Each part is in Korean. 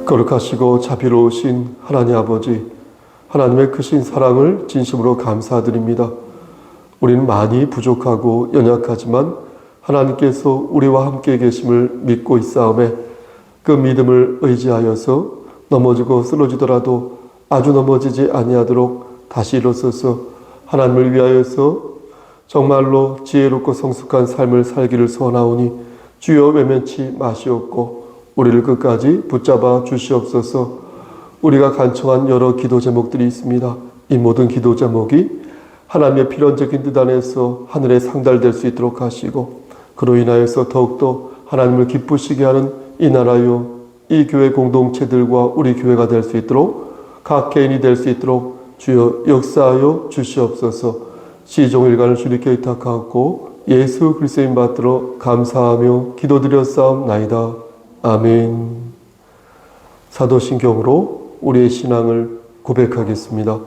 거룩하시고 자비로우신 하나님 아버지, 하나님의 크신 사랑을 진심으로 감사드립니다. 우리는 많이 부족하고 연약하지만 하나님께서 우리와 함께 계심을 믿고 있사오매 그 믿음을 의지하여서 넘어지고 쓰러지더라도 아주 넘어지지 아니하도록 다시 일어서서 하나님을 위하여서 정말로 지혜롭고 성숙한 삶을 살기를 소원하오니 주여 외면치 마시옵고 우리를 끝까지 붙잡아 주시옵소서. 우리가 간청한 여러 기도 제목들이 있습니다. 이 모든 기도 제목이 하나님의 필연적인 뜻 안에서 하늘에 상달될 수 있도록 하시고 그로 인하여서 더욱더 하나님을 기쁘시게 하는 이 나라요 이 교회 공동체들과 우리 교회가 될 수 있도록 각 개인이 될 수 있도록 주여 역사하여 주시옵소서. 시종일관을 주님께 의탁하고 예수 그리스도의 이름 받들어 감사하며 기도드렸사옵나이다. 아멘. 사도신경으로 우리의 신앙을 고백하겠습니다.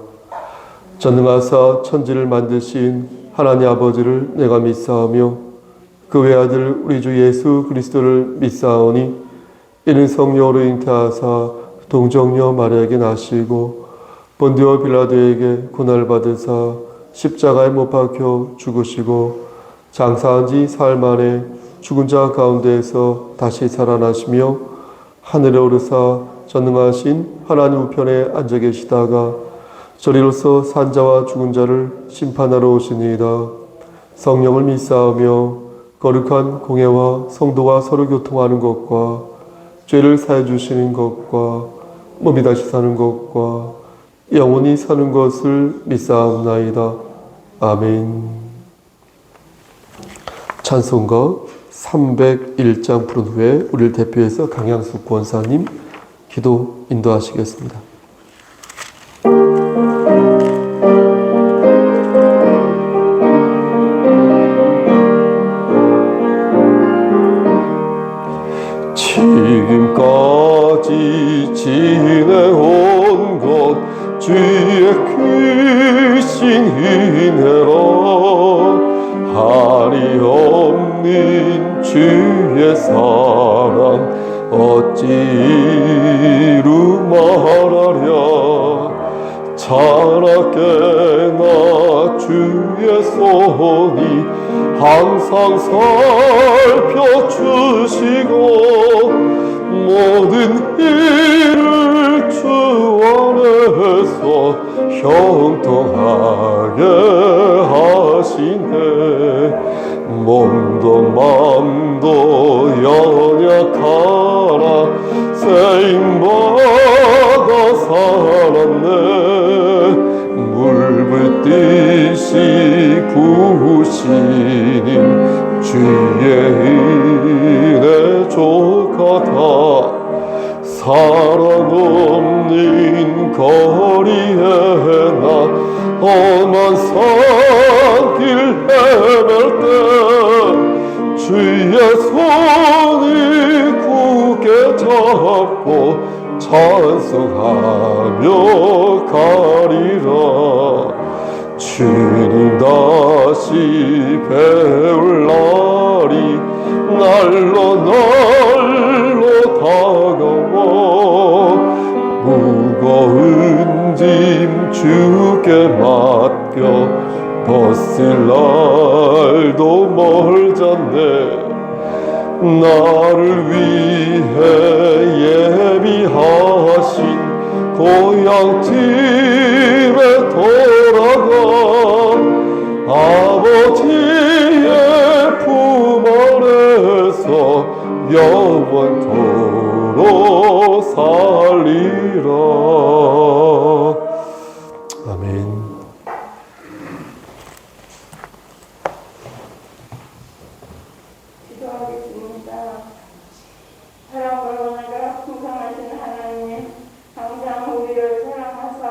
전능하사 천지를 만드신 하나님 아버지를 내가 믿사오며 그 외아들 우리 주 예수 그리스도를 믿사오니 이는 성령으로 잉태하사 동정녀 마리아에게 나시고 본디오 빌라도에게 고난을 받으사 십자가에 못 박혀 죽으시고 장사한 지 사흘 만에 죽은 자 가운데에서 다시 살아나시며 하늘에 오르사 전능하신 하나님 우편에 앉아 계시다가 저리로서 산자와 죽은 자를 심판하러 오시니이다. 성령을 믿사오며 거룩한 공예와 성도가 서로 교통하는 것과 죄를 사해 주시는 것과 몸이 다시 사는 것과 영원히 사는 것을 믿사옵나이다. 아멘. 찬송가 301장 부른 후에 우리를 대표해서 강양숙 권사님 기도 인도하시겠습니다. 지금까지 지내온 것 주의 크신 은혜라 한이 없는 주의 사랑 어찌로 말하랴 자나깨나 주의 손이 항상 살펴주시고 모든 일을 주 안에서 형통하게 하시네 몸도 맘도 연약하나 세임받아 살았네 물불듯이 부으시는 주의 은혜 족하다 사랑 없는 거리에 나 험한 산길 헤맬 때 주의 손이 굳게 잡고 찬송하며 가리라 주님 다시 배울 날이 날로 다가와 무거운 짐 주께 맡겨 벗을 날도 멀잖네 나를 위해 예비하신 고향집에 돌아가 아버지의 품 안에서 영원토록 살리라. 아멘. 기도하겠습니다. 사랑으로 나가 풍성하신 하나님 항상 우리를 사랑하사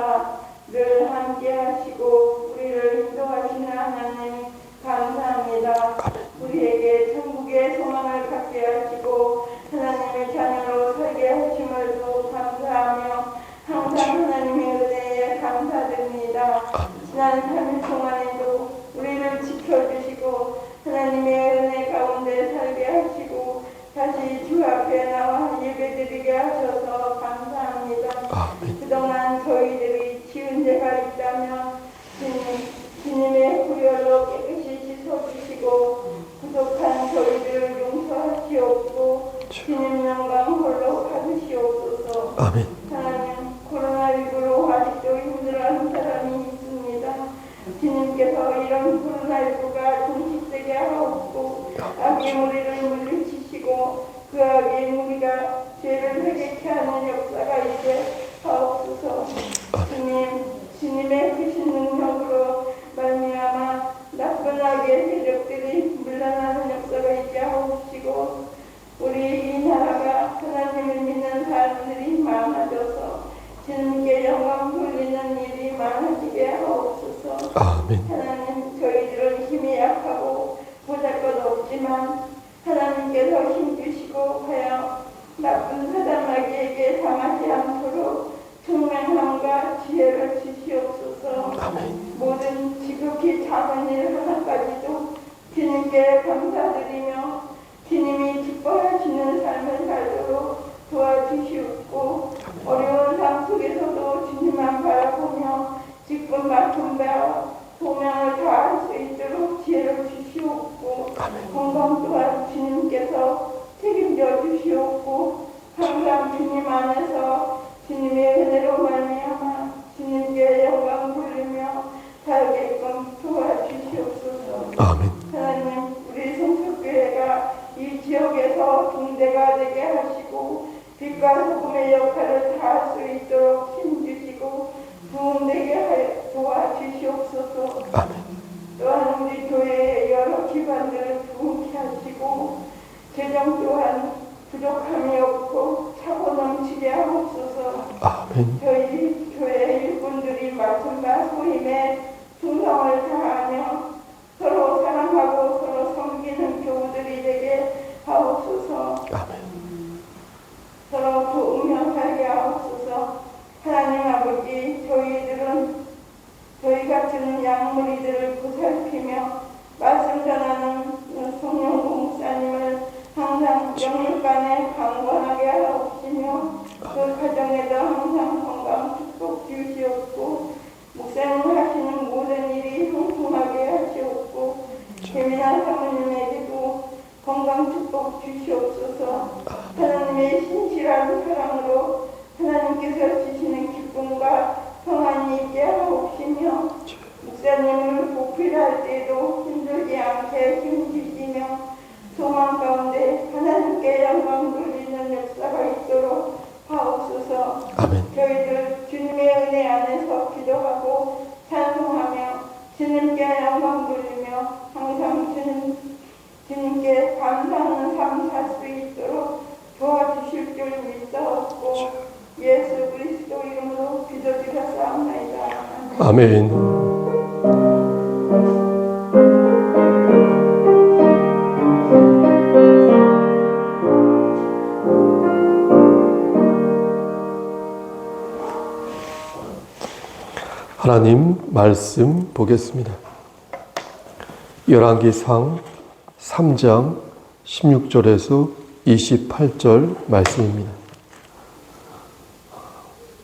늘 함께 하시고 우리를 인도하시는 하나님 감사합니다. 우리에게 천국의 소망을 갖게 하시고 하나님의 자녀로 살게 하심을 또 감사하며 항상 아멘. 하나님, 코로나19로 아직도 힘들어하는 사람이 있습니다. 주님께서 이런 코로나19가 종식되게 하옵고 악의 무리를 물리치시고 그 악의 무리가 죄를 회개케 하는 역사가 있게 하옵소서. 주님의 크신 능력으로 말미암아 나쁜 악의 세력들이 물러나는 역사가 있게 하옵시고 우리 이 나라가 하나님을 믿는 사람들이 많아져서 주님께 영광 돌리는 일이 많아지게 하옵소서. 아멘. 하나님, 저희들은 힘이 약하고 보잘것없지만 하나님께서 힘주시고 하여 나쁜 사람 마귀에게 당하지 않도록 총명함과 지혜를 주시옵소서. 아멘. 모든 지극히 작은 일 하나까지도 주님께 감사드리며 주님이 기뻐하시는 삶을 살도록 도와주시옵고 어려운 삶 속에서도 주님만 바라보며 직분 맡은 바와 소명을 다할 수 있도록 지혜를 주시옵고 건강 또한 주님께서 책임져 주시옵고 항상 주님 안에서 주님의 은혜로 말미암아 주님께 영광 돌리며 살게끔 도와주시옵소서. 아멘. 하나님, 우리 성숙교회가 이 지역에서 중대가 되게 하시고 빛과 소금의 역할을 다할 수 있도록 힘주시고 부흥되게 하여 도와주시옵소서. 아멘. 또한 우리 교회의 여러 기관들을 부흥케 하시고 재정 또한 부족함이 없고 차고 넘치게 하옵소서. 아멘. 저희 교회 일꾼들이 맡은 바 소임에 충성을 다하며 서로 사랑하고 서로 섬기는 교우들이 되게 하옵소서. 아멘. 서로 도우며 살게 하옵소서. 하나님 아버지, 저희 같은 양무리들을 보살피며 말씀 전하는 송영구 목사님을 항상 영육간에 강건하게 하옵시며 그 가정에도 항상 건강 축복 주시옵고 목사님 하시는 모든 일이 형통하게 하시옵고 재미난 사모님에게도 건강 축복 주시옵소서. 하나님의 신실한 사랑으로 하나님께서 주시는 기쁨과 평안이 있게 하옵시며 목사님을 보필할 때도 힘들지 않게 힘주시며 소망 가운데 하나님께 영광 돌리는 역사가 있도록 하옵소서. 아멘. 저희들 주님의 은혜 안에서 기도하고 찬송하며 주님께 영광 돌리며 항상 주님께 감사하는 삶 살 수 있도록 도와주실 줄 믿사옵고 예수 그리스도 이름으로 기도드렸사옵나이다. 아멘. 하나님 말씀 보겠습니다. 열왕기상 3장 16절에서 28절 말씀입니다.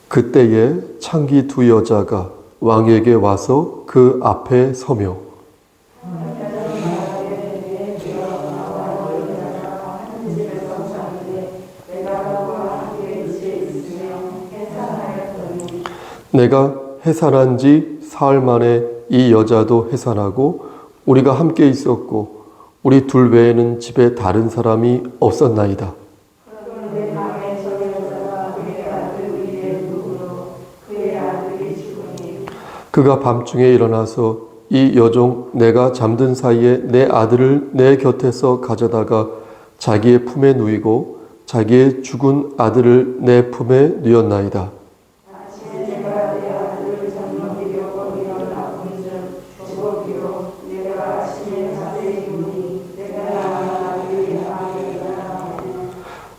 그때에 창기 두 여자가 왕에게 와서 그 앞에 서며 내가 해산한 지 사흘 만에 이 여자도 해산하고 우리가 함께 있었고 우리 둘 외에는 집에 다른 사람이 없었나이다. 그가 밤중에 일어나서 이 여종 내가 잠든 사이에 내 아들을 내 곁에서 가져다가 자기의 품에 누이고 자기의 죽은 아들을 내 품에 누였나이다.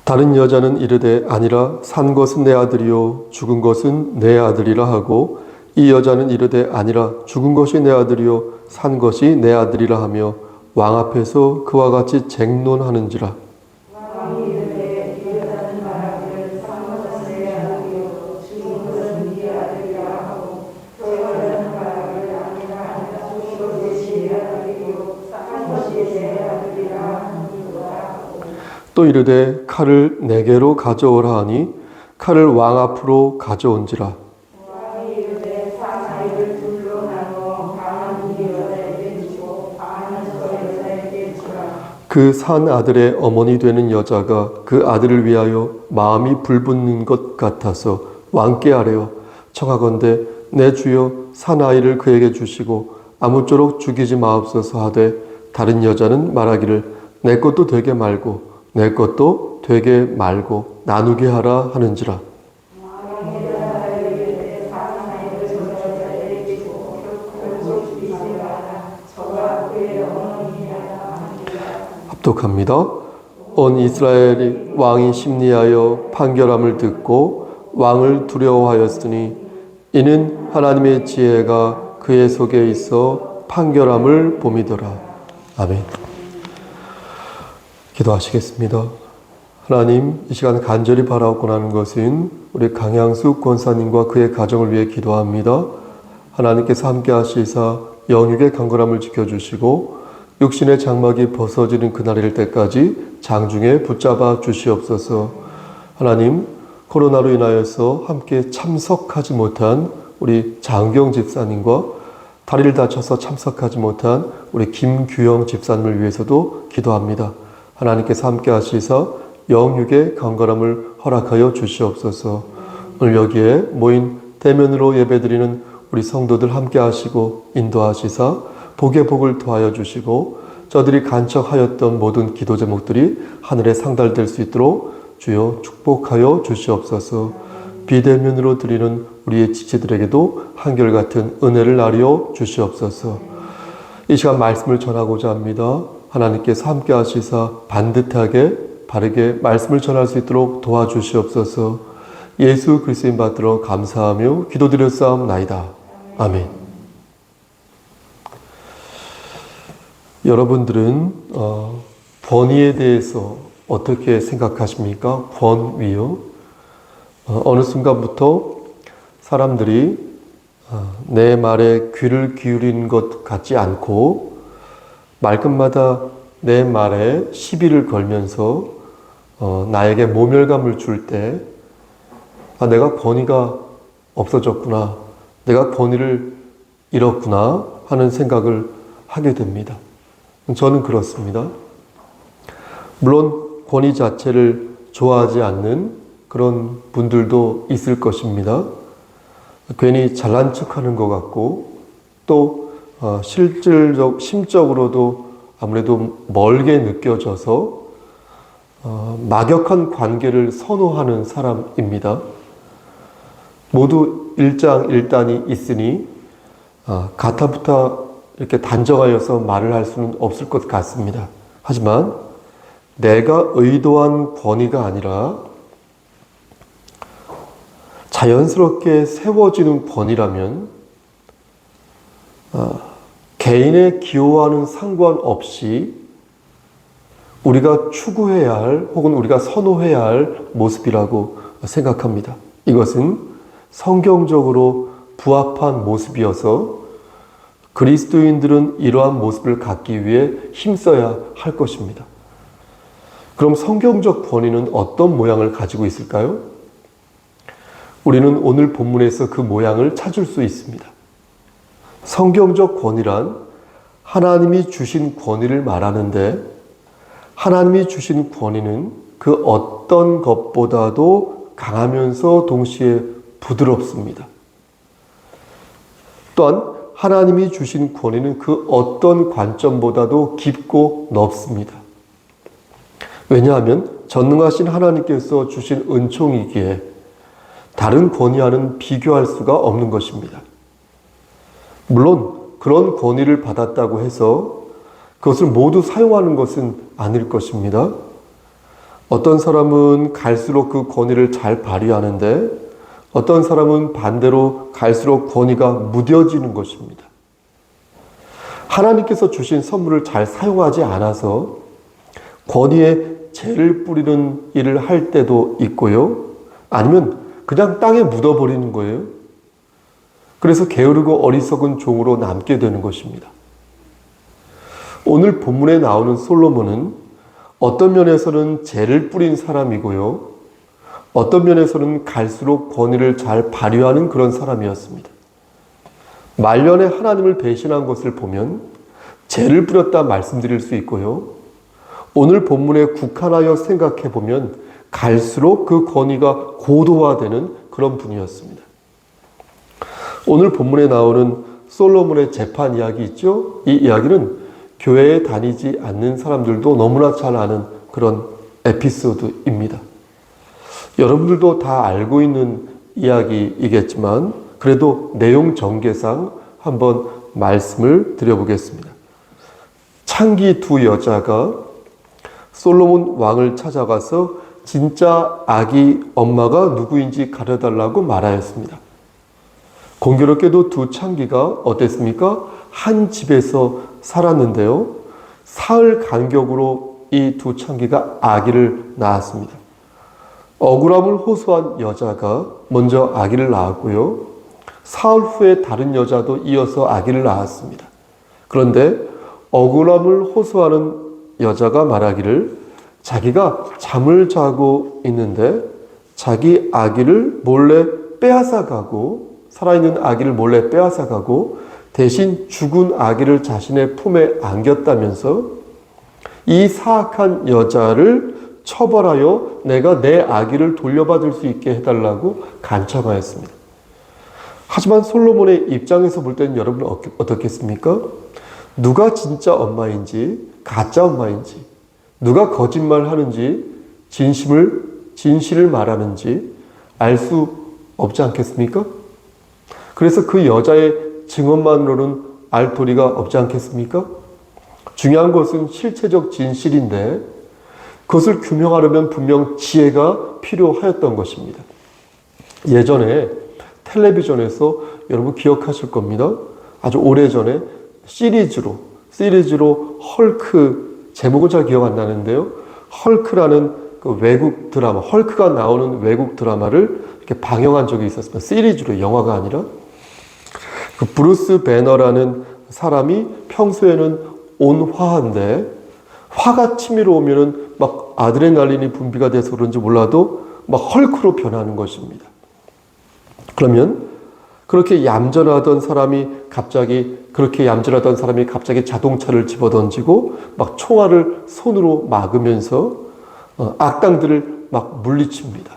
다른 여자는 이르되 아니라 산 것은 내 아들이요 죽은 것은 내 아들이라 하고 이 여자는 이르되 아니라 죽은 것이 내 아들이요 산 것이 내 아들이라 하며 왕 앞에서 그와 같이 쟁론하는지라. 왕이 이르되 이 여자는 말하기를 산 것은 내 아들이요 죽은 것은 네 아들이라 하고 저 여자는 말하기를 아니라 죽은 것이 내 아들이요 산 것이 내 아들이라 하는도다 하고 또 이르되 칼을 내게로 가져오라 하니 칼을 왕 앞으로 가져온지라. 왕이 이르되 사나이를 둘로 나누어 반은 이 여자에게 주고 반은 저 여자에게 주라. 그 산 아들의 어머니 되는 여자가 그 아들을 위하여 마음이 불붙는 것 같아서 왕께 아뢰어 청하건대 내 주여 사나이를 그에게 주시고 아무쪼록 죽이지 마옵소서 하되 다른 여자는 말하기를 내 것도 되게 말고 내 것도 되게 말고 나누게 하라 하는지라. 왕이 여자에게 이르되 사나이를 저 여자에게 주고 결코 죽이지 마라. 저가 그의 어머니이라 하니라. 합독합니다. 온 이스라엘이 왕이 심리하여 판결함을 듣고 왕을 두려워하였으니 이는 하나님의 지혜가 그의 속에 있어 판결함을 봄이더라. 아멘. 기도하시겠습니다. 하나님, 이 시간 간절히 바라고 하는 것은 우리 강양수 권사님과 그의 가정을 위해 기도합니다. 하나님께서 함께 하시사 영육의 강건함을 지켜주시고 육신의 장막이 벗어지는 그날일 때까지 장중에 붙잡아 주시옵소서. 하나님, 코로나로 인하여서 함께 참석하지 못한 우리 장경 집사님과 다리를 다쳐서 참석하지 못한 우리 김규영 집사님을 위해서도 기도합니다. 하나님께서 함께 하시사 영육의 강건함을 허락하여 주시옵소서. 오늘 여기에 모인 대면으로 예배드리는 우리 성도들 함께 하시고 인도하시사 복의 복을 더하여 주시고 저들이 간척하였던 모든 기도 제목들이 하늘에 상달될 수 있도록 주여 축복하여 주시옵소서. 비대면으로 드리는 우리의 지체들에게도 한결같은 은혜를 나려 주시옵소서. 이 시간 말씀을 전하고자 합니다. 하나님께서 함께 하시사 반듯하게 바르게 말씀을 전할 수 있도록 도와주시옵소서. 예수 그리스도인 받들어 감사하며 기도드렸사옵나이다. 아멘. 여러분들은 권위에 대해서 어떻게 생각하십니까? 권위요? 어느 순간부터 사람들이 내 말에 귀를 기울이는 것 같지 않고 말끝마다 내 말에 시비를 걸면서 나에게 모멸감을 줄 때 내가 권위가 없어졌구나, 내가 권위를 잃었구나 하는 생각을 하게 됩니다. 저는 그렇습니다. 물론 권위 자체를 좋아하지 않는 그런 분들도 있을 것입니다. 괜히 잘난 척하는 것 같고 또 심적으로도 아무래도 멀게 느껴져서 막역한 관계를 선호하는 사람입니다. 모두 일장일단이 있으니 가타부타 이렇게 단정하여서 말을 할 수는 없을 것 같습니다. 하지만 내가 의도한 권위가 아니라 자연스럽게 세워지는 권위라면 개인의 기호와는 상관없이 우리가 추구해야 할 혹은 우리가 선호해야 할 모습이라고 생각합니다. 이것은 성경적으로 부합한 모습이어서 그리스도인들은 이러한 모습을 갖기 위해 힘써야 할 것입니다. 그럼 성경적 권위는 어떤 모양을 가지고 있을까요? 우리는 오늘 본문에서 그 모양을 찾을 수 있습니다. 성경적 권위란 하나님이 주신 권위를 말하는데 하나님이 주신 권위는 그 어떤 것보다도 강하면서 동시에 부드럽습니다. 또한 하나님이 주신 권위는 그 어떤 관점보다도 깊고 넓습니다. 왜냐하면 전능하신 하나님께서 주신 은총이기에 다른 권위와는 비교할 수가 없는 것입니다. 물론 그런 권위를 받았다고 해서 그것을 모두 사용하는 것은 아닐 것입니다. 어떤 사람은 갈수록 그 권위를 잘 발휘하는데 어떤 사람은 반대로 갈수록 권위가 무뎌지는 것입니다. 하나님께서 주신 선물을 잘 사용하지 않아서 권위에 재를 뿌리는 일을 할 때도 있고요. 아니면 그냥 땅에 묻어버리는 거예요. 그래서 게으르고 어리석은 종으로 남게 되는 것입니다. 오늘 본문에 나오는 솔로몬은 어떤 면에서는 재를 뿌린 사람이고요. 어떤 면에서는 갈수록 권위를 잘 발휘하는 그런 사람이었습니다. 말년에 하나님을 배신한 것을 보면 죄를 뿌렸다 말씀드릴 수 있고요. 오늘 본문에 국한하여 생각해 보면 갈수록 그 권위가 고도화되는 그런 분이었습니다. 오늘 본문에 나오는 솔로몬의 재판 이야기 있죠? 이 이야기는 교회에 다니지 않는 사람들도 너무나 잘 아는 그런 에피소드입니다. 여러분들도 다 알고 있는 이야기이겠지만 그래도 내용 전개상 한번 말씀을 드려보겠습니다. 창기 두 여자가 솔로몬 왕을 찾아가서 진짜 아기 엄마가 누구인지 가려달라고 말하였습니다. 공교롭게도 두 창기가 어땠습니까? 한 집에서 살았는데요. 사흘 간격으로 이 두 창기가 아기를 낳았습니다. 억울함을 호소한 여자가 먼저 아기를 낳았고요. 사흘 후에 다른 여자도 이어서 아기를 낳았습니다. 그런데 억울함을 호소하는 여자가 말하기를 자기가 잠을 자고 있는데 자기 아기를 몰래 빼앗아가고 살아있는 아기를 몰래 빼앗아가고 대신 죽은 아기를 자신의 품에 안겼다면서 이 사악한 여자를 처벌하여 내가 내 아기를 돌려받을 수 있게 해달라고 간청하였습니다. 하지만 솔로몬의 입장에서 볼 때는 여러분 어떻겠습니까? 누가 진짜 엄마인지 가짜 엄마인지 누가 거짓말 하는지 진실을 말하는지 알 수 없지 않겠습니까? 그래서 그 여자의 증언만으로는 알 도리가 없지 않겠습니까? 중요한 것은 실체적 진실인데 그것을 규명하려면 분명 지혜가 필요하였던 것입니다. 예전에 텔레비전에서 여러분 기억하실 겁니다. 아주 오래전에 시리즈로 헐크, 제목은 잘 기억 안 나는데요. 헐크라는 그 외국 드라마, 헐크가 나오는 외국 드라마를 이렇게 방영한 적이 있었습니다. 시리즈로, 영화가 아니라. 그 브루스 배너라는 사람이 평소에는 온화한데 화가 치밀어 오면은 막 아드레날린이 분비가 돼서 그런지 몰라도 막 헐크로 변하는 것입니다. 그러면 그렇게 얌전하던 사람이 갑자기 자동차를 집어던지고 막 총알을 손으로 막으면서 악당들을 막 물리칩니다.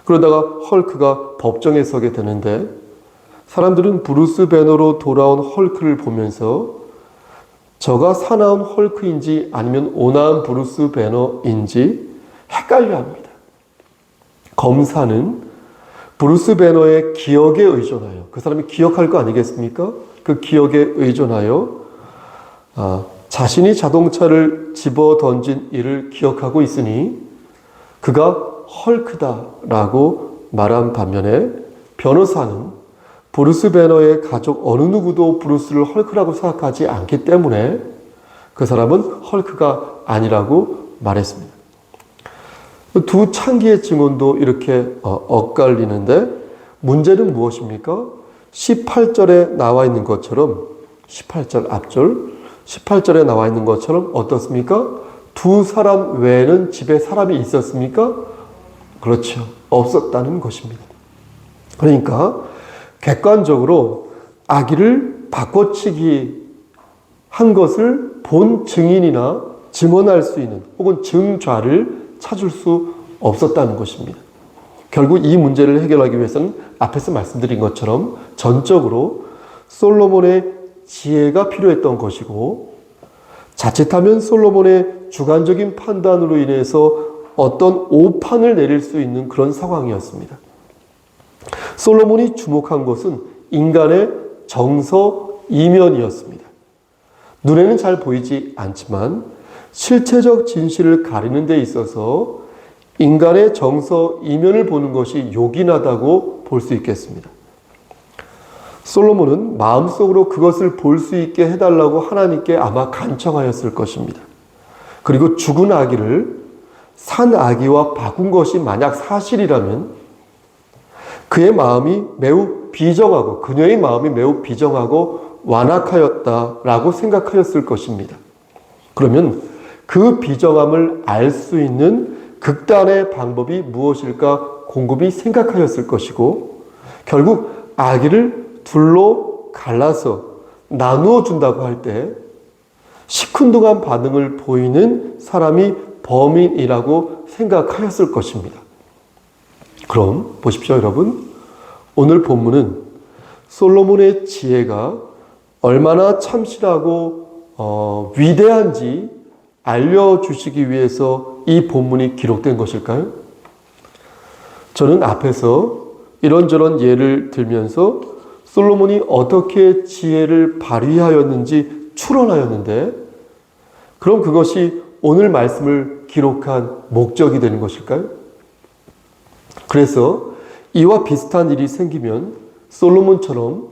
그러다가 헐크가 법정에 서게 되는데 사람들은 브루스 배너로 돌아온 헐크를 보면서 저가 사나운 헐크인지 아니면 온화한 브루스 배너인지 헷갈려 합니다. 검사는 브루스 배너의 기억에 의존하여, 그 사람이 기억할 거 아니겠습니까? 그 기억에 의존하여 자신이 자동차를 집어 던진 일을 기억하고 있으니 그가 헐크다라고 말한 반면에 변호사는 브루스 배너의 가족 어느 누구도 브루스를 헐크라고 생각하지 않기 때문에 그 사람은 헐크가 아니라고 말했습니다. 두 창기의 증언도 이렇게 엇갈리는데 문제는 무엇입니까? 18절에 나와 있는 것처럼 18절 앞절 18절에 나와 있는 것처럼 어떻습니까? 두 사람 외에는 집에 사람이 있었습니까? 그렇죠. 없었다는 것입니다. 그러니까 객관적으로 아기를 바꿔치기 한 것을 본 증인이나 증언할 수 있는 혹은 증좌를 찾을 수 없었다는 것입니다. 결국 이 문제를 해결하기 위해서는 앞에서 말씀드린 것처럼 전적으로 솔로몬의 지혜가 필요했던 것이고 자칫하면 솔로몬의 주관적인 판단으로 인해서 어떤 오판을 내릴 수 있는 그런 상황이었습니다. 솔로몬이 주목한 것은 인간의 정서 이면이었습니다. 눈에는 잘 보이지 않지만 실체적 진실을 가리는 데 있어서 인간의 정서 이면을 보는 것이 요긴하다고 볼 수 있겠습니다. 솔로몬은 마음속으로 그것을 볼 수 있게 해달라고 하나님께 아마 간청하였을 것입니다. 그리고 죽은 아기를 산 아기와 바꾼 것이 만약 사실이라면 그의 마음이 매우 비정하고 그녀의 마음이 매우 비정하고 완악하였다라고 생각하였을 것입니다. 그러면 그 비정함을 알 수 있는 극단의 방법이 무엇일까 곰곰이 생각하였을 것이고 결국 아기를 둘로 갈라서 나누어 준다고 할 때 시큰둥한 반응을 보이는 사람이 범인이라고 생각하였을 것입니다. 그럼 보십시오, 여러분. 오늘 본문은 솔로몬의 지혜가 얼마나 참신하고 위대한지 알려주시기 위해서 이 본문이 기록된 것일까요? 저는 앞에서 이런저런 예를 들면서 솔로몬이 어떻게 지혜를 발휘하였는지 추론하였는데 그럼 그것이 오늘 말씀을 기록한 목적이 되는 것일까요? 그래서 이와 비슷한 일이 생기면 솔로몬처럼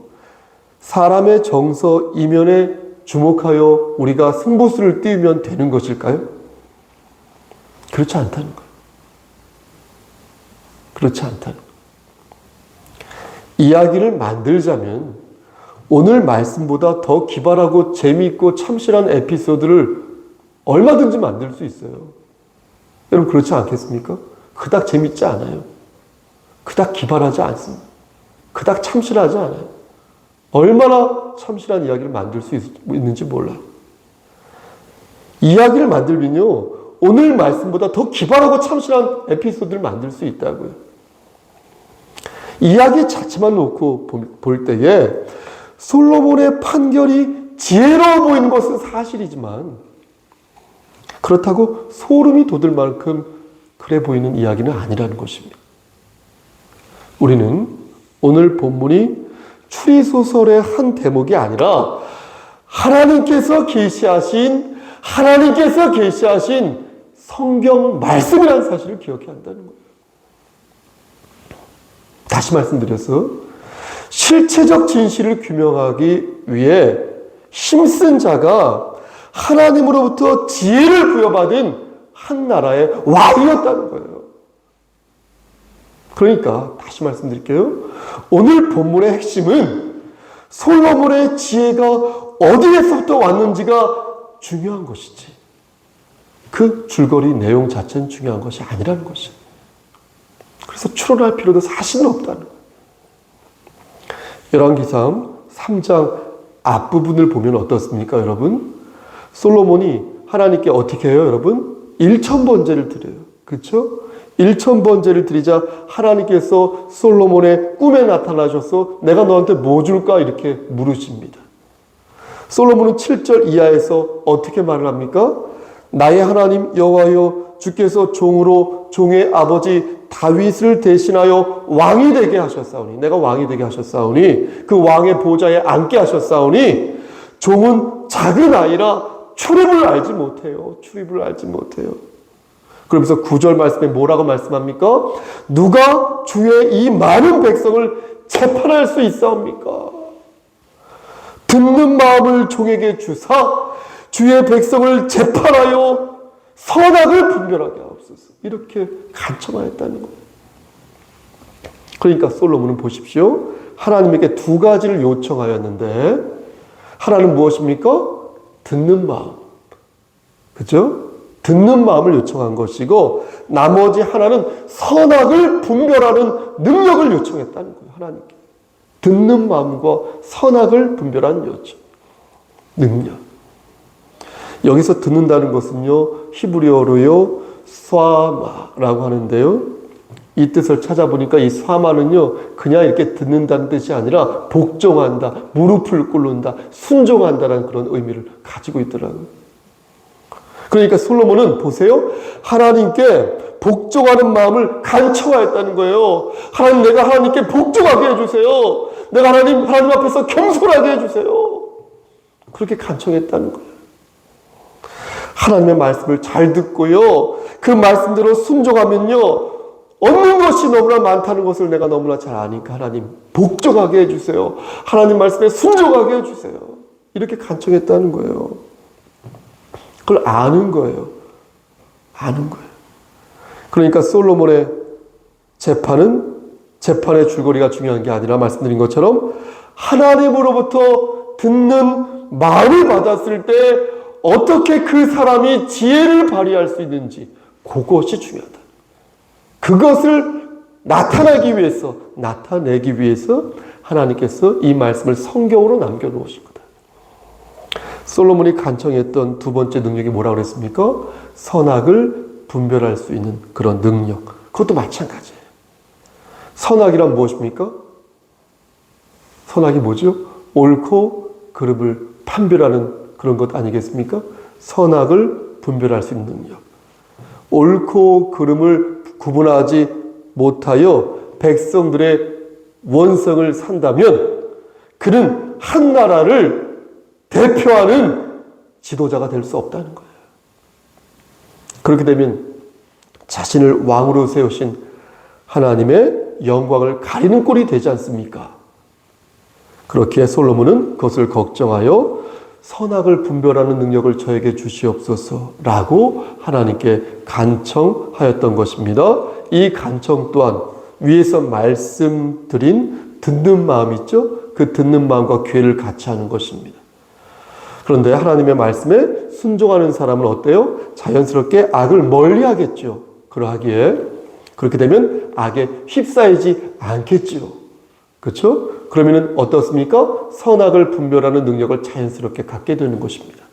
사람의 정서 이면에 주목하여 우리가 승부수를 띄우면 되는 것일까요? 그렇지 않다는 거예요. 그렇지 않다는 거예요. 이야기를 만들자면 오늘 말씀보다 더 기발하고 재미있고 참신한 에피소드를 얼마든지 만들 수 있어요. 여러분 그렇지 않겠습니까? 그닥 재밌지 않아요. 그닥 기발하지 않습니다. 그닥 참신하지 않아요. 얼마나 참신한 이야기를 만들 수 있는지 몰라요. 이야기를 만들면요 오늘 말씀보다 더 기발하고 참신한 에피소드를 만들 수 있다고요. 이야기 자체만 놓고 볼 때에 솔로몬의 판결이 지혜로워 보이는 것은 사실이지만 그렇다고 소름이 돋을 만큼 그래 보이는 이야기는 아니라는 것입니다. 우리는 오늘 본문이 추리소설의 한 대목이 아니라 하나님께서 계시하신 성경 말씀이라는 사실을 기억해야 한다는 거예요. 다시 말씀드려서 실체적 진실을 규명하기 위해 힘쓴 자가 하나님으로부터 지혜를 부여받은 한 나라의 왕이었다는 거예요. 그러니까 다시 말씀드릴게요. 오늘 본문의 핵심은 솔로몬의 지혜가 어디에서부터 왔는지가 중요한 것이지 그 줄거리 내용 자체는 중요한 것이 아니라는 것이에요. 그래서 추론할 필요도 사실은 없다는 거예요. 열왕기상 3장 앞부분을 보면 어떻습니까, 여러분? 솔로몬이 하나님께 어떻게 해요, 여러분? 1,000번제를 드려요. 그렇죠? 1,000번제를 드리자 하나님께서 솔로몬의 꿈에 나타나셔서 내가 너한테 뭐 줄까? 이렇게 물으십니다. 솔로몬은 7절 이하에서 어떻게 말을 합니까? 나의 하나님 여호와여 주께서 종으로 종의 아버지 다윗을 대신하여 왕이 되게 하셨사오니 내가 왕이 되게 하셨사오니 그 왕의 보좌에 앉게 하셨사오니 종은 작은 아이라 출입을 알지 못해요. 그러면서 9절 말씀에 뭐라고 말씀합니까? 누가 주의 이 많은 백성을 재판할 수 있사옵니까? 듣는 마음을 종에게 주사 주의 백성을 재판하여 선악을 분별하게 하옵소서. 이렇게 간청하였다는 거예요. 그러니까 솔로몬은 보십시오. 하나님에게 두 가지를 요청하였는데 하나는 무엇입니까? 듣는 마음. 그렇죠? 듣는 마음을 요청한 것이고 나머지 하나는 선악을 분별하는 능력을 요청했다는 거예요. 하나님께. 듣는 마음과 선악을 분별하는 요청. 능력. 여기서 듣는다는 것은요. 히브리어로요. 스와마라고 하는데요. 이 뜻을 찾아보니까 이 스와마는요. 그냥 이렇게 듣는다는 뜻이 아니라 복종한다, 무릎을 꿇는다, 순종한다라는 그런 의미를 가지고 있더라고요. 그러니까 솔로몬은 보세요. 하나님께 복종하는 마음을 간청하였다는 거예요. 하나님, 내가 하나님께 복종하게 해주세요. 내가 하나님 앞에서 겸손하게 해주세요. 그렇게 간청했다는 거예요. 하나님의 말씀을 잘 듣고요. 그 말씀대로 순종하면요. 얻는 것이 너무나 많다는 것을 내가 너무나 잘 아니까 하나님 복종하게 해주세요. 하나님 말씀에 순종하게 해주세요. 이렇게 간청했다는 거예요. 그걸 아는 거예요. 그러니까 솔로몬의 재판의 줄거리가 중요한 게 아니라 말씀드린 것처럼 하나님으로부터 듣는 마음을 받았을 때 어떻게 그 사람이 지혜를 발휘할 수 있는지 그것이 중요하다. 그것을 나타내기 위해서 하나님께서 이 말씀을 성경으로 남겨놓으신 거다. 솔로몬이 간청했던 두 번째 능력이 뭐라고 그랬습니까? 선악을 분별할 수 있는 그런 능력. 그것도 마찬가지예요. 선악이란 무엇입니까? 선악이 뭐죠? 옳고 그름을 판별하는 그런 것 아니겠습니까? 선악을 분별할 수 있는 능력. 옳고 그름을 구분하지 못하여 백성들의 원성을 산다면 그는 한 나라를 대표하는 지도자가 될 수 없다는 거예요. 그렇게 되면 자신을 왕으로 세우신 하나님의 영광을 가리는 꼴이 되지 않습니까? 그렇기에 솔로몬은 그것을 걱정하여 선악을 분별하는 능력을 저에게 주시옵소서라고 하나님께 간청하였던 것입니다. 이 간청 또한 위에서 말씀드린 듣는 마음 있죠? 그 듣는 마음과 귀를 같이 하는 것입니다. 그런데 하나님의 말씀에 순종하는 사람은 어때요? 자연스럽게 악을 멀리하겠죠. 그러하기에 그렇게 되면 악에 휩싸이지 않겠지요. 그렇죠? 그러면 어떻습니까? 선악을 분별하는 능력을 자연스럽게 갖게 되는 것입니다.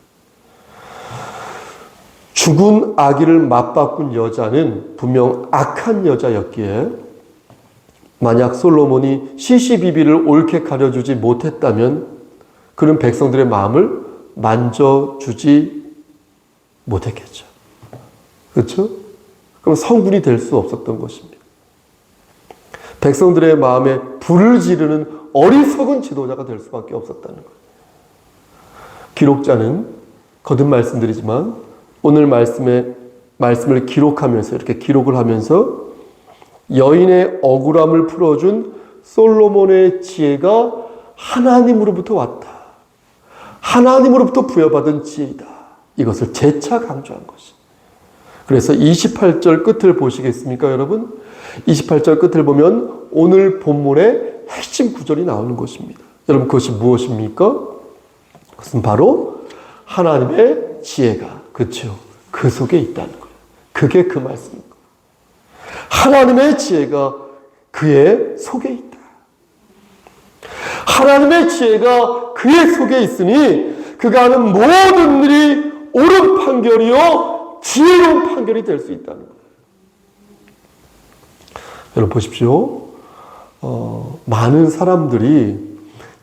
죽은 아기를 맞바꾼 여자는 분명 악한 여자였기에 만약 솔로몬이 시시비비를 옳게 가려주지 못했다면 그는 백성들의 마음을 만져주지 못했겠죠. 그렇죠? 그럼 성군이 될 수 없었던 것입니다. 백성들의 마음에 불을 지르는 어리석은 지도자가 될 수밖에 없었다는 거예요. 기록자는 거듭 말씀드리지만 오늘 말씀을 기록하면서 이렇게 기록을 하면서 여인의 억울함을 풀어준 솔로몬의 지혜가 하나님으로부터 왔다. 하나님으로부터 부여받은 지혜이다. 이것을 재차 강조한 것이. 그래서 28절 끝을 보시겠습니까, 여러분? 28절 끝을 보면 오늘 본문의 핵심 구절이 나오는 것입니다. 여러분, 그것이 무엇입니까? 그것은 바로 하나님의 지혜가, 그렇죠? 그 속에 있다는 거예요. 그게 그 말씀입니다. 하나님의 지혜가 그의 속에 있다. 하나님의 지혜가 그의 속에 있으니 그가 하는 모든 일이 옳은 판결이요 지혜로운 판결이 될 수 있다는 거예요. 여러분 보십시오. 많은 사람들이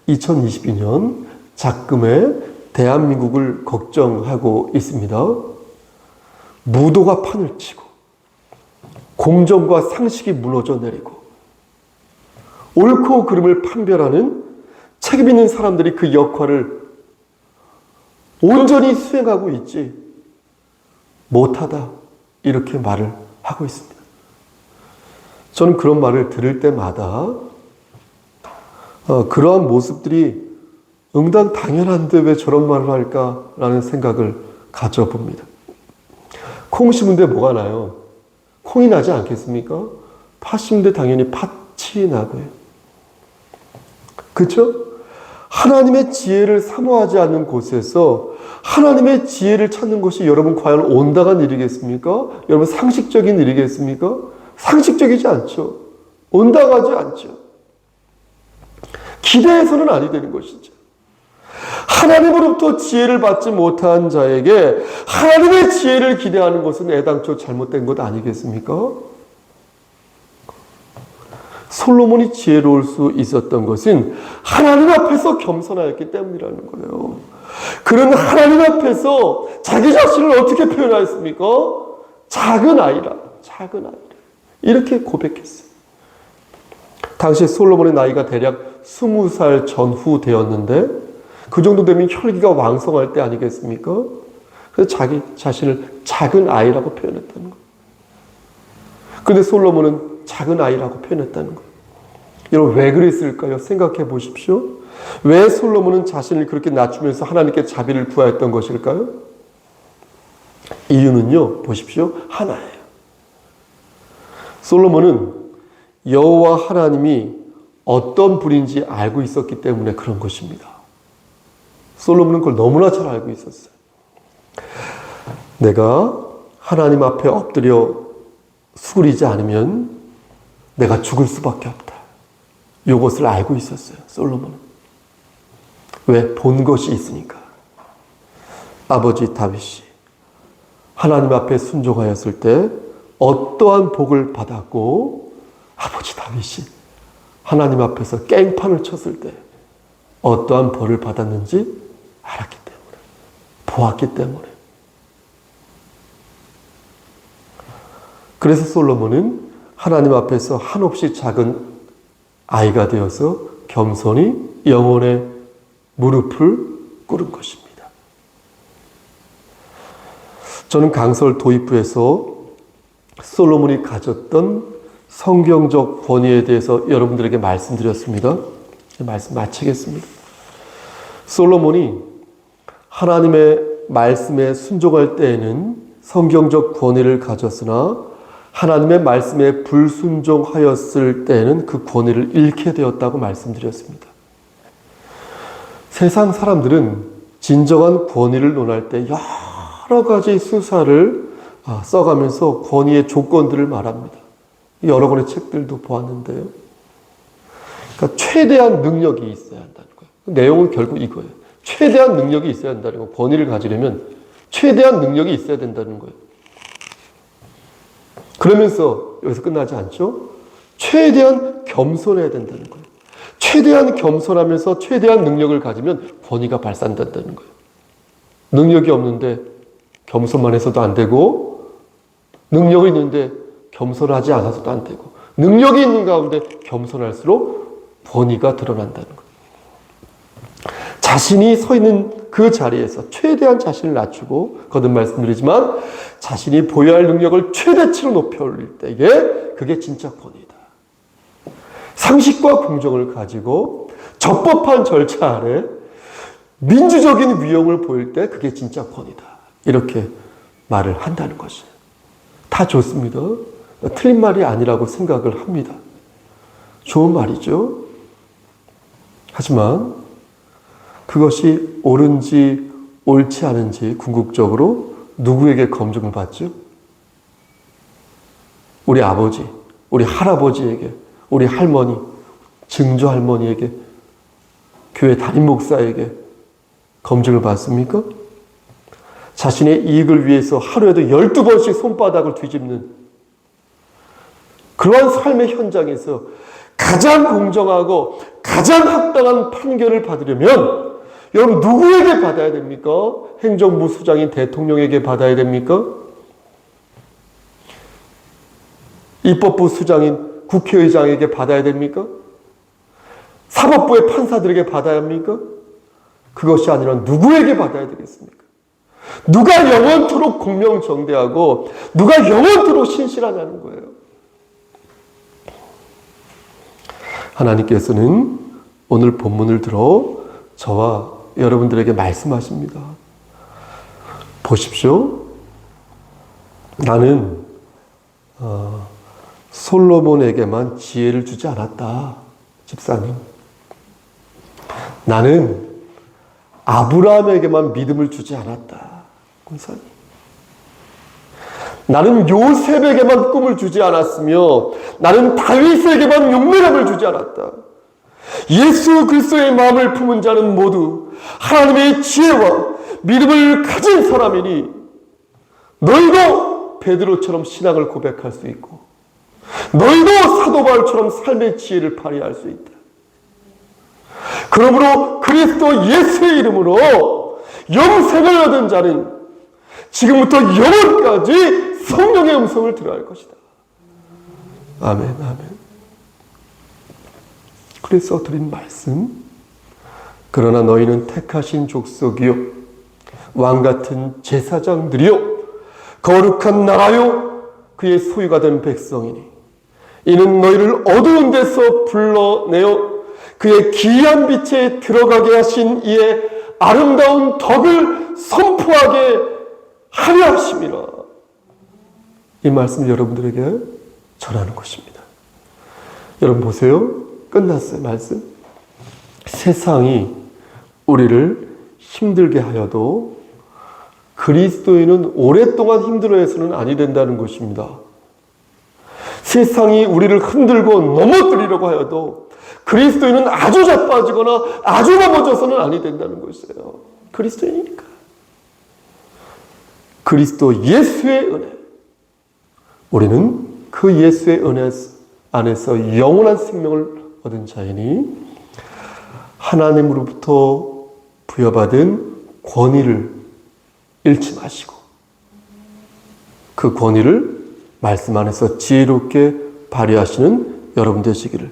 2022년 작금에 대한민국을 걱정하고 있습니다. 무도가 판을 치고 공정과 상식이 무너져 내리고 옳고 그름을 판별하는 책임 있는 사람들이 그 역할을 온전히 수행하고 있지 못하다 이렇게 말을 하고 있습니다. 저는 그런 말을 들을 때마다 그러한 모습들이 응당 당연한데 왜 저런 말을 할까라는 생각을 가져봅니다. 콩 심은데 뭐가 나요? 콩이 나지 않겠습니까? 팥 심은데 당연히 팥이 나고요. 그렇죠? 하나님의 지혜를 사모하지 않는 곳에서 하나님의 지혜를 찾는 것이 여러분 과연 온당한 일이겠습니까? 여러분 상식적인 일이겠습니까? 상식적이지 않죠. 온당하지 않죠. 기대해서는 아니 되는 것이죠. 하나님으로부터 지혜를 받지 못한 자에게 하나님의 지혜를 기대하는 것은 애당초 잘못된 것 아니겠습니까? 솔로몬이 지혜로울 수 있었던 것은 하나님 앞에서 겸손하였기 때문이라는 거예요. 그는 하나님 앞에서 자기 자신을 어떻게 표현하였습니까? 작은 아이라. 이렇게 고백했어요. 당시 솔로몬의 나이가 대략 20살 전후 되었는데 그 정도 되면 혈기가 왕성할 때 아니겠습니까? 그래서 자기 자신을 작은 아이라고 표현했다는 거예요. 그런데 솔로몬은 작은 아이라고 표현했다는 거예요. 여러분 왜 그랬을까요? 생각해 보십시오. 왜 솔로몬은 자신을 그렇게 낮추면서 하나님께 자비를 구하였던 것일까요? 이유는요. 보십시오. 하나예요. 솔로몬은 여호와 하나님이 어떤 분인지 알고 있었기 때문에 그런 것입니다. 솔로몬은 그걸 너무나 잘 알고 있었어요. 내가 하나님 앞에 엎드려 수그리지 않으면 내가 죽을 수밖에 없다. 이것을 알고 있었어요, 솔로몬은. 왜? 본 것이 있으니까. 아버지 다윗이 하나님 앞에 순종하였을 때 어떠한 복을 받았고, 아버지 다윗이 하나님 앞에서 깽판을 쳤을 때 어떠한 벌을 받았는지 알았기 때문에, 보았기 때문에. 그래서 솔로몬은 하나님 앞에서 한없이 작은 아이가 되어서 겸손히 영혼의 무릎을 꿇은 것입니다. 저는 강설 도입부에서 솔로몬이 가졌던 성경적 권위에 대해서 여러분들에게 말씀드렸습니다. 말씀 마치겠습니다. 솔로몬이 하나님의 말씀에 순종할 때에는 성경적 권위를 가졌으나 하나님의 말씀에 불순종하였을 때에는 그 권위를 잃게 되었다고 말씀드렸습니다. 세상 사람들은 진정한 권위를 논할 때 여러 가지 수사를 써가면서 권위의 조건들을 말합니다. 여러 권의 책들도 보았는데요. 그러니까 최대한 능력이 있어야 한다는 거예요. 내용은 결국 이거예요. 최대한 능력이 있어야 한다는 거예요. 권위를 가지려면 최대한 능력이 있어야 된다는 거예요. 그러면서 여기서 끝나지 않죠? 최대한 겸손해야 된다는 거예요. 최대한 겸손하면서 최대한 능력을 가지면 권위가 발산된다는 거예요. 능력이 없는데 겸손만 해서도 안 되고, 능력이 있는데 겸손하지 않아서도 안 되고, 능력이 있는 가운데 겸손할수록 권위가 드러난다는 거예요. 자신이 서 있는 그 자리에서 최대한 자신을 낮추고, 거듭 말씀드리지만 자신이 보여야 할 능력을 최대치로 높여 올릴 때에 그게 진짜 권위다. 상식과 공정을 가지고 적법한 절차 아래 민주적인 위용을 보일 때 그게 진짜 권위다. 이렇게 말을 한다는 것이에요. 다 좋습니다. 틀린 말이 아니라고 생각을 합니다. 좋은 말이죠. 하지만 그것이 옳은지 옳지 않은지 궁극적으로 누구에게 검증을 받죠? 우리 아버지, 우리 할아버지에게, 우리 할머니, 증조 할머니에게, 교회 담임 목사에게 검증을 받습니까? 자신의 이익을 위해서 하루에도 12번씩 손바닥을 뒤집는 그러한 삶의 현장에서 가장 공정하고 가장 합당한 판결을 받으려면 여러분 누구에게 받아야 됩니까? 행정부 수장인 대통령에게 받아야 됩니까? 입법부 수장인 국회의장에게 받아야 됩니까? 사법부의 판사들에게 받아야 합니까? 그것이 아니라 누구에게 받아야 되겠습니까? 누가 영원토록 공명정대하고 누가 영원토록 신실하냐는 거예요. 하나님께서는 오늘 본문을 들어 저와 여러분들에게 말씀하십니다. 보십시오. 나는 솔로몬에게만 지혜를 주지 않았다. 집사님. 나는 아브라함에게만 믿음을 주지 않았다. 권사님. 나는 요셉에게만 꿈을 주지 않았으며 나는 다윗에게만 용맹함을 주지 않았다. 예수 그리스도의 마음을 품은 자는 모두 하나님의 지혜와 믿음을 가진 사람이니 너희도 베드로처럼 신앙을 고백할 수 있고 너희도 사도 바울처럼 삶의 지혜를 발휘할 수 있다. 그러므로 그리스도 예수의 이름으로 영생을 얻은 자는 지금부터 영원까지 성령의 음성을 들어야 할 것이다. 아멘, 아멘. 그래서 드린 말씀, 그러나 너희는 택하신 족속이요 왕같은 제사장들이요 거룩한 나라요 그의 소유가 된 백성이니 이는 너희를 어두운 데서 불러내어 그의 기이한 빛에 들어가게 하신 이의 아름다운 덕을 선포하게 하려 하심이라. 이 말씀 여러분들에게 전하는 것입니다. 여러분 보세요. 끝났어요. 말씀. 세상이 우리를 힘들게 하여도 그리스도인은 오랫동안 힘들어해서는 아니 된다는 것입니다. 세상이 우리를 흔들고 넘어뜨리려고 하여도 그리스도인은 아주 자빠지거나 아주 넘어져서는 아니 된다는 것이에요. 그리스도인이니까. 그리스도 예수의 은혜. 우리는 그 예수의 은혜 안에서 영원한 생명을 얻은 자이니 하나님으로부터 부여받은 권위를 잃지 마시고 그 권위를 말씀 안에서 지혜롭게 발휘하시는 여러분 되시기를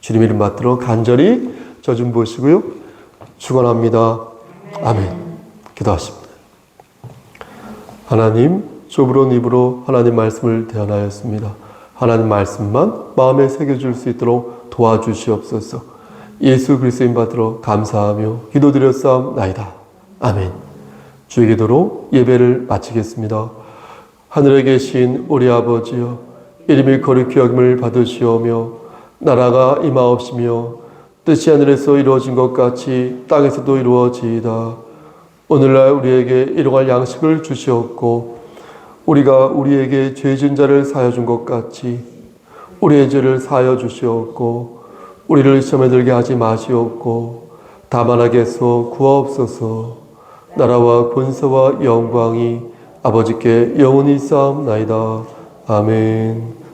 주님 이름 받들어 간절히 저 좀 보시고요. 축원합니다. 아멘. 기도하십니다. 하나님, 좁은 입으로 하나님 말씀을 대언하였습니다. 하나님 말씀만 마음에 새겨줄 수 있도록 도와주시옵소서. 예수 그리스도인 받들어 감사하며 기도드렸사옵나이다. 아멘. 주의 기도로 예배를 마치겠습니다. 하늘에 계신 우리 아버지여, 이름이 거룩히 여김을 받으시오며 나라가 임하옵시며 뜻이 하늘에서 이루어진 것 같이 땅에서도 이루어지이다. 오늘날 우리에게 일용할 양식을 주시옵고 우리가 우리에게 죄 지은 자를 사하여 준 것 같이 우리의 죄를 사하여 주시옵고 우리를 시험에 들게 하지 마시옵고 다만 악에서 구하옵소서. 나라와 권세와 영광이 아버지께 영원히 쌓옵나이다. 아멘.